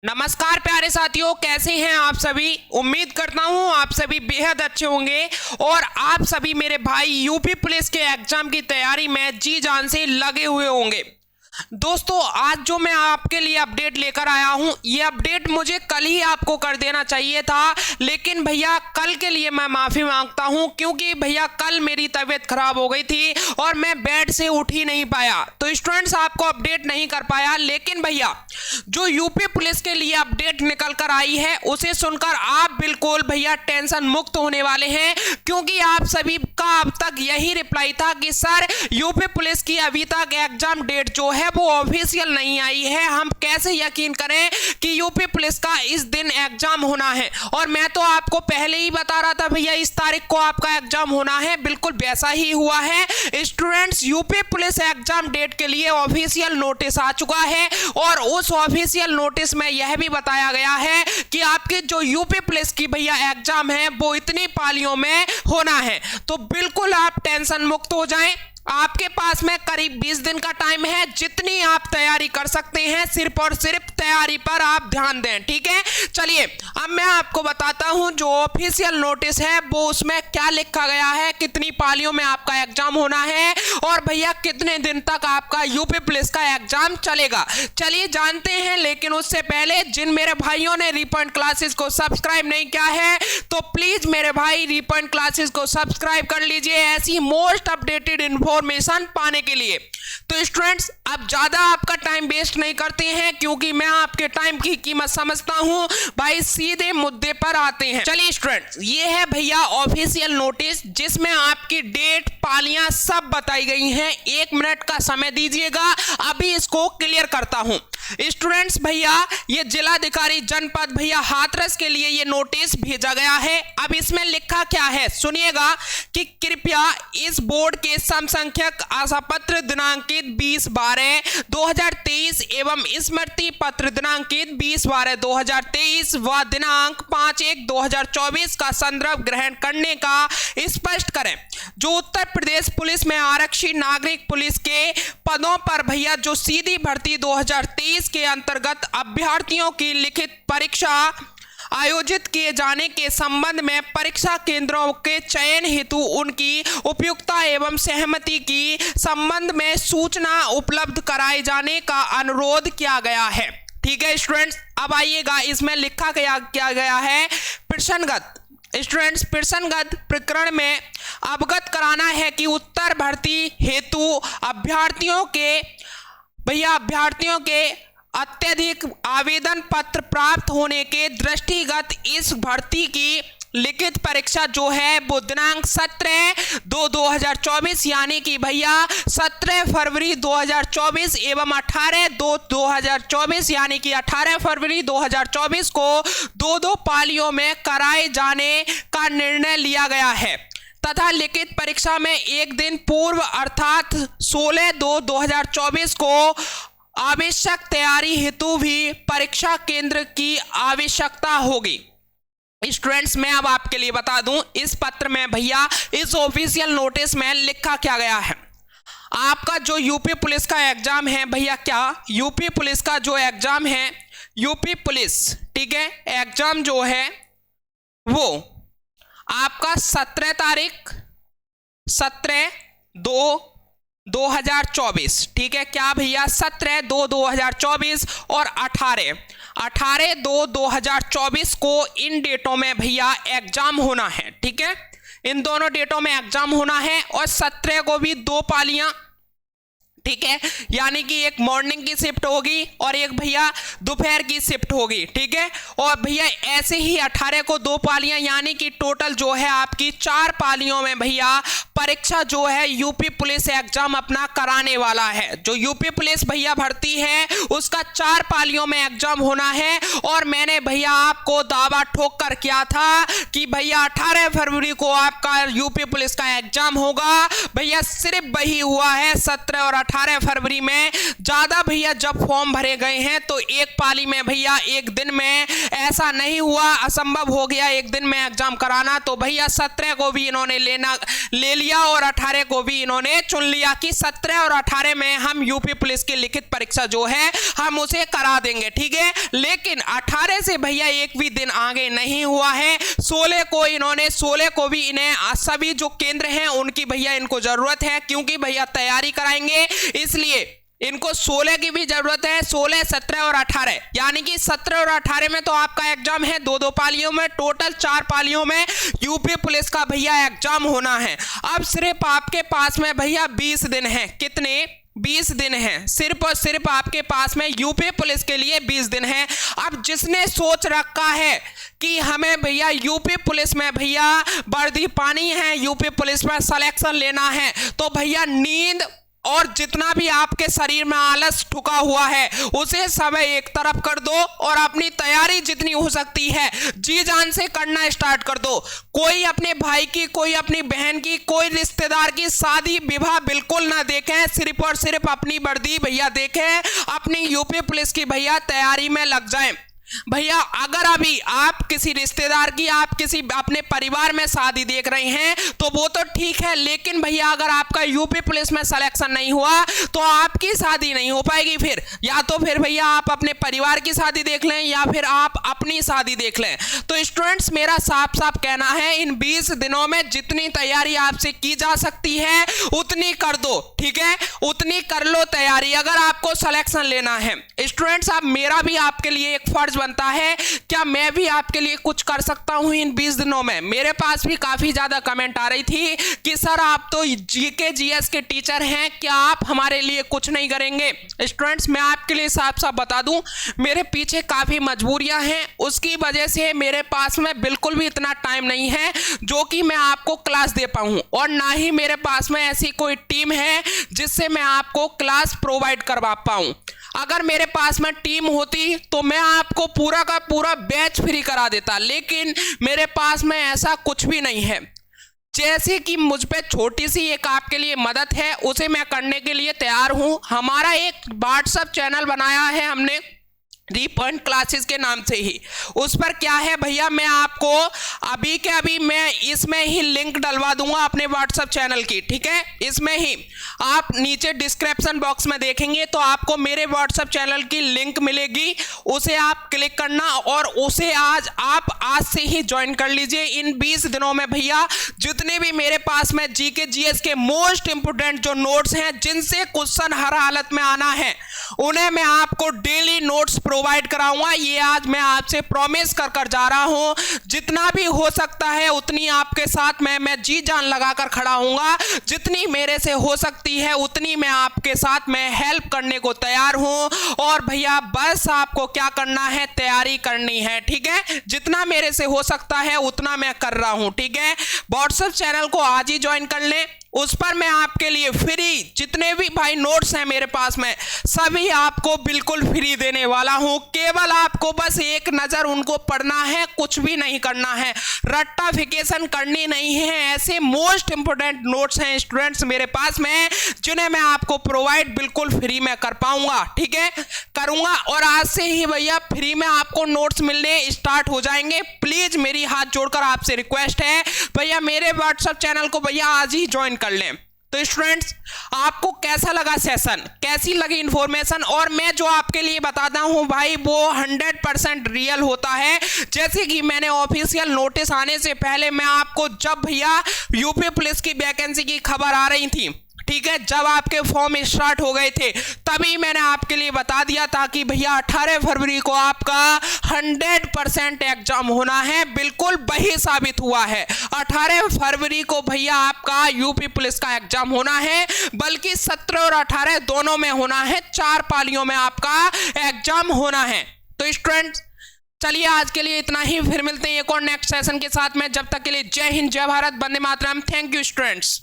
नमस्कार प्यारे साथियों, कैसे हैं आप सभी। उम्मीद करता हूं आप सभी बेहद अच्छे होंगे और आप सभी मेरे भाई यूपी पुलिस के एग्जाम की तैयारी में जी जान से लगे हुए होंगे। दोस्तों, आज जो मैं आपके लिए अपडेट लेकर आया हूं, ये अपडेट मुझे कल ही आपको कर देना चाहिए था, लेकिन भैया कल के लिए मैं माफ़ी मांगता हूं क्योंकि भैया कल मेरी तबीयत खराब हो गई थी और मैं बेड से उठ ही नहीं पाया, तो स्टूडेंट्स आपको अपडेट नहीं कर पाया। लेकिन भैया जो यूपी पुलिस के लिए अपडेट निकल कर आई है उसे सुनकर आप बिल्कुल भैया टेंशन मुक्त होने वाले हैं, क्योंकि आप सभी का अब तक यही रिप्लाई था कि सर यूपी पुलिस की अभी तक एग्जाम डेट जो है वो ऑफिशियल नहीं आई है, हम कैसे यकीन करें कि यूपी पुलिस का इस दिन एग्जाम होना है। और मैं तो आपको पहले ही बता रहा था भैया इस तारीख को आपका एग्जाम होना है, बिल्कुल वैसा ही हुआ है। Students, UP police exam date के लिए ऑफिशियल नोटिस आ चुका है और उस ऑफिशियल नोटिस में यह भी बताया गया है कि आपके जो यूपी पुलिस की भैया एग्जाम है वो इतनी पालियों में होना है, तो बिल्कुल आप टेंशन मुक्त हो जाएं। आपके पास में करीब 20 दिन का टाइम है, जितनी आप तैयारी कर सकते हैं सिर्फ और सिर्फ तैयारी पर आप ध्यान दें, ठीक है। चलिए अब मैं आपको बताता हूं जो ऑफिशियल नोटिस है वो उसमें क्या लिखा गया है, कितनी पालियों में आपका एग्जाम होना है और भैया कितने दिन तक आपका यूपी पुलिस का एग्जाम चलेगा। चलिए जानते हैं, लेकिन उससे पहले जिन मेरे भाइयों ने रीपॉइंट क्लासेस को सब्सक्राइब नहीं किया है तो प्लीज मेरे भाई रीपॉइंट क्लासेस को सब्सक्राइब कर लीजिए ऐसी मोस्ट अपडेटेड इंफॉर्मेशन पाने के लिए। तो स्टूडेंट्स, अब ज्यादा आपका टाइम वेस्ट नहीं करते हैं क्योंकि मैं आपके टाइम की कीमत समझता हूं भाई, सीधे मुद्दे पर आते हैं। चलिए स्टूडेंट्स, ये है भैया ऑफिशियल नोटिस जिसमें आपकी डेट, पालियां सब बताई गई हैं। 1 मिनट का समय दीजिएगा, अभी इसको क्लियर करता हूं। स्टूडेंट्स भैया, ये जिलाधिकारी जनपद भैया हाथरस के लिए ये नोटिस भेजा गया है। अब इसमें लिखा क्या है सुनिएगा कि कृपया इस बोर्ड के समसंख्यक आशापत्र दिनांकित 20/12/2023 एवं स्मृति पत्र दिनांकित 20/12/2023 व दिनांक 5/1/2024 का संदर्भ ग्रहण करने का स्पष्ट करें। जो उत्तर प्रदेश पुलिस में आरक्षी नागरिक पुलिस के पदों पर भैया जो सीधी भर्ती 2023 के अंतर्गत अभ्यर्थियों की लिखित परीक्षा आयोजित किए जाने के संबंध में परीक्षा केंद्रों के चयन हेतु उनकी उपयुक्तता एवं सहमति की संबंध में सूचना उपलब्ध कराए जाने का अनुरोध किया गया है। ठीक है स्टूडेंट्स, अब आइएगा इसमें लिखा गया है प्रश्नगत। स्टूडेंट्स, प्रश्नगत प्रकरण में अवगत कराना है कि उत्तर भर्ती हेतु अभ्यर्थियों के अत्यधिक आवेदन पत्र प्राप्त होने के दृष्टिगत इस भर्ती की लिखित परीक्षा जो है वो दिनांक 17/2/2024 यानी कि भैया 17 फरवरी 2024 एवं 18/2/2024 यानी कि 18 फरवरी 2024 को दो पालियों में कराए जाने का निर्णय लिया गया है तथा लिखित परीक्षा में एक दिन पूर्व अर्थात 16/2/2024 को आवश्यक तैयारी हेतु भी परीक्षा केंद्र की आवश्यकता होगी। स्टूडेंट्स, मैं अब आपके लिए बता दूं इस पत्र में भैया इस ऑफिशियल नोटिस में लिखा क्या गया है। आपका जो यूपी पुलिस का एग्जाम है भैया, क्या यूपी पुलिस का जो एग्जाम है, यूपी पुलिस, ठीक है, एग्जाम जो है वो आपका 17/2/2024, ठीक है, क्या भैया 17/2/2024 और 18/2/2024 को इन डेटों में भैया एग्जाम होना है। ठीक है, इन दोनों डेटों में एग्जाम होना है और 17 को भी 2 पालियां, ठीक है, यानी कि एक मॉर्निंग की शिफ्ट होगी और एक भैया दोपहर की शिफ्ट होगी। ठीक है, और भैया ऐसे ही 18 को 2 पालियां यानी कि टोटल जो है आपकी 4 पालियों में भैया परीक्षा जो है यूपी पुलिस एग्जाम अपना कराने वाला है। जो यूपी पुलिस भैया भर्ती है उसका 4 पालियों में एग्जाम होना है और मैंने भैया आपको दावा ठोक कर किया था कि भैया 18 फरवरी को आपका यूपी पुलिस का एग्जाम होगा। भैया सिर्फ वही हुआ है 17 और 18 फरवरी में। ज्यादा भैया जब फॉर्म भरे गए हैं तो एक पाली में भैया एक दिन में ऐसा नहीं हुआ, असंभव हो गया एक दिन में एग्जाम कराना, तो भैया 17 को भी इन्होंने ले लिया और 18 को भी इन्होंने चुन लिया कि 17 और 18 में हम यूपी पुलिस की लिखित परीक्षा जो है हम उसे करा देंगे, ठीक है। लेकिन 18 से भैया एक भी दिन आगे नहीं हुआ है। 16 को भी इन्हें सभी जो केंद्र हैं उनकी भैया इनको जरूरत है, क्योंकि भैया तैयारी कराएंगे, इसलिए इनको 16 की भी जरूरत है। 16, 17 और 18, यानी कि 17 और 18 में तो आपका एग्जाम है 2-2 पालियों में, टोटल 4 पालियों में यूपी पुलिस का भैया एग्जाम होना है। अब सिर्फ आपके पास में भैया 20 दिन है। कितने? 20 दिन है। सिर्फ और सिर्फ आपके पास में यूपी पुलिस के लिए 20 दिन है। अब जिसने सोच रखा है कि हमें भैया यूपी पुलिस में भैया वर्दी पानी है, यूपी पुलिस में सिलेक्शन लेना है, तो भैया नींद और जितना भी आपके शरीर में आलस ठुका हुआ है उसे सब एक तरफ कर दो और अपनी तैयारी जितनी हो सकती है जी जान से करना स्टार्ट कर दो। कोई अपने भाई की, कोई अपनी बहन की, कोई रिश्तेदार की शादी विवाह बिल्कुल ना देखें, सिर्फ और सिर्फ अपनी वर्दी भैया देखें, अपनी यूपी पुलिस की भैया तैयारी में लग जाएं। भैया अगर अभी आप किसी रिश्तेदार की, आप किसी अपने परिवार में शादी देख रहे हैं तो वो तो ठीक है, लेकिन भैया अगर आपका यूपी पुलिस में सिलेक्शन नहीं हुआ तो आपकी शादी नहीं हो पाएगी। फिर या तो फिर भैया आप अपने परिवार की शादी देख लें या फिर आप अपनी शादी देख लें। तो स्टूडेंट्स मेरा साफ साफ कहना है, इन 20 दिनों में जितनी तैयारी आपसे की जा सकती है उतनी कर दो, ठीक है, उतनी कर लो तैयारी अगर आपको सिलेक्शन लेना है। स्टूडेंट्स अब मेरा भी आपके लिए एक फर्ज बनता है, क्या मैं भी आपके लिए कुछ कर सकता हूं इन 20 दिनों में? मेरे पास भी काफी ज्यादा कमेंट आ रही थी कि सर आप तो जीके जीएस के टीचर हैं, क्या आप हमारे लिए कुछ नहीं करेंगे? स्टूडेंट्स मैं आपके लिए साफ साफ बता दूं, मेरे पीछे काफी मजबूरियां हैं, उसकी वजह से मेरे पास में बिल्कुल भी इतना टाइम नहीं है जो कि मैं आपको क्लास दे पाऊं, और ना ही मेरे पास में ऐसी कोई टीम है जिससे मैं आपको क्लास प्रोवाइड करवा पाऊं। अगर मेरे पास में टीम होती तो मैं आपको पूरा का पूरा बैच फ्री करा देता, लेकिन मेरे पास में ऐसा कुछ भी नहीं है। जैसे कि मुझ पे छोटी सी एक आपके लिए मदद है उसे मैं करने के लिए तैयार हूं। हमारा एक व्हाट्सएप चैनल बनाया है हमने रीपॉइंट क्लासेस के नाम से ही, उस पर क्या है भैया मैं आपको अभी के अभी मैं इसमें ही लिंक डलवा दूंगा अपने व्हाट्सएप चैनल की, ठीक है, इसमें ही आप नीचे डिस्क्रिप्शन बॉक्स में देखेंगे तो आपको मेरे व्हाट्सएप चैनल की लिंक मिलेगी, उसे आप क्लिक करना और उसे आज से ही ज्वाइन कर लीजिए। इन 20 दिनों में भैया जितने भी मेरे पास में जीके जीएस के मोस्ट इंपोर्टेंट जो नोट्स हैं जिनसे क्वेश्चन हर हालत में आना है उन्हें मैं आपको डेली नोट्स प्रोवाइड कराऊंगा। ये आज मैं आपसे प्रॉमिस कर जा रहा हूं, जितना भी हो सकता है उतनी आपके साथ मैं जी जान लगाकर खड़ा हूंगा, जितनी मेरे से हो सकती है उतनी मैं आपके साथ मैं हेल्प करने को तैयार हूं। और भैया बस आपको क्या करना है, तैयारी करनी है, ठीक है, जितना मेरे से हो सकता है उतना मैं कर रहा हूं, ठीक है। व्हाट्सएप चैनल को आज ही ज्वाइन कर लें, उस पर मैं आपके लिए फ्री जितने भी भाई नोट्स हैं मेरे पास में सभी आपको बिल्कुल फ्री देने वाला हूं। केवल आपको बस एक नजर उनको पढ़ना है, कुछ भी नहीं करना है, रट्टाफिकेशन करनी नहीं है। ऐसे मोस्ट इंपोर्टेंट नोट्स हैं स्टूडेंट्स मेरे पास में जिन्हें मैं आपको प्रोवाइड बिल्कुल फ्री में कर पाऊंगा, ठीक है, करूंगा। और आज से ही भैया फ्री में आपको नोट्स मिलने स्टार्ट हो जाएंगे। प्लीज मेरी हाथ जोड़कर आपसे रिक्वेस्ट है भैया मेरे व्हाट्सएप चैनल को भैया आज ही ज्वाइन कर लें। तो स्टूडेंट्स आपको कैसा लगा सेशन, कैसी लगी इंफॉर्मेशन, और मैं जो आपके लिए बताता हूं भाई वो 100% रियल होता है। जैसे कि मैंने ऑफिशियल नोटिस आने से पहले मैं आपको जब भैया यूपी पुलिस की वैकेंसी की खबर आ रही थी, ठीक है, जब आपके फॉर्म स्टार्ट हो गए थे तभी मैंने आपके लिए बता दिया था कि भैया 18 फरवरी को आपका 100% एग्जाम होना है। बिल्कुल वही साबित हुआ है, 18 फरवरी को भैया आपका यूपी पुलिस का एग्जाम होना है, बल्कि 17 और 18 दोनों में होना है, 4 पालियों में आपका एग्जाम होना है। तो स्टूडेंट्स चलिए आज के लिए इतना ही, फिर मिलते हैं एक और नेक्स्ट सेशन के साथ में। जब तक के लिए जय हिंद, जय भारत, वंदे मातरम। Thank you students.